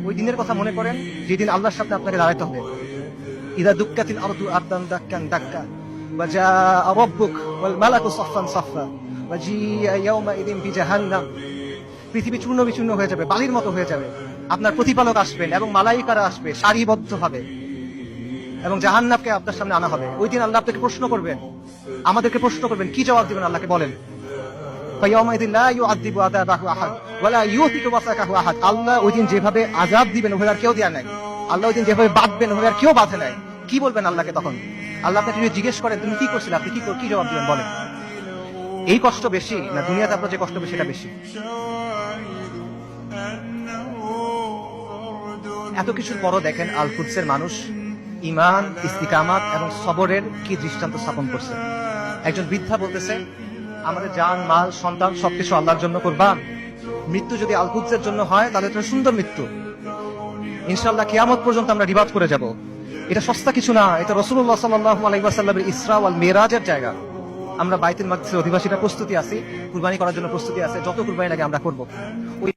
ওই দিনের কথা মনে করেন যেদিন আল্লাহর সামনে আপনাকে দাঁড়াতে হবে। ইদা দুক্কাতিল আরদু আরদান দাক্কান দাক্কা ওয়া জাআ রাব্বুক ওয়াল মালাকু সাফফান সাফফা ওয়া জিআ ইয়াওমাইযিন বিজাহান্নাম। পৃথিবী চূর্ণ বিচূর্ণ হয়ে যাবে, বালির মতো হয়ে যাবে। আপনার প্রতিপালক আসবেন এবং মালাইকারা আসবে সারিবদ্ধভাবে, এবং জাহান্নামকে আপনার সামনে আনা হবে। ওই দিন আল্লাহ আপনাকে প্রশ্ন করবেন, আমাদেরকে প্রশ্ন করবেন, কি জবাব দিবেন আল্লাহকে বলেন? আল্লাহ ওই দিন যেভাবে আযাব দিবেন ওভাবে আর কেউ দেয়া নাই। আল্লাহ ওই দিন যেভাবে বাঁধবেন ওভাবে আর কেউ বাঁধে নাই। কি বলবেন আল্লাহকে তখন? আল্লাহ আপনাকে যদি জিজ্ঞেস করেন তুমি কি করছিলে, আপনি কি জবাব দিবেন বলেন? এই কষ্ট বেশি না দুনিয়াতে আপনার যে কষ্ট বেশি এটা বেশি? এত কিছুর পরও দেখেন আল কুদসের মানুষ ঈমান, ইস্তিকামাত এবং সবরের কি দৃষ্টান্ত স্থাপন করছে। একজন বৃদ্ধা বলতেছে, আমাদের জান, মাল, সন্তান সবকিছু আল্লাহর জন্য কুরবান। মৃত্যু যদি আল কুদসের জন্য হয় তাহলে এটা সুন্দর মৃত্যু। ইনশাআল্লাহ কিয়ামত পর্যন্ত আমরা রিবাদ করে যাব। এটা সস্তা কিছু না, এটা রাসূলুল্লাহ সাল্লাল্লাহু আলাইহি ওয়াসাল্লামের ইসরা ওয়াল মিরাজের জায়গা। আমরা বাইতুল মাকদিসের অধিবাসীরা প্রস্তুতি আছি, কুরবানি করার জন্য প্রস্তুতি আছে, যত কুরবানি লাগে আমরা করব। ওই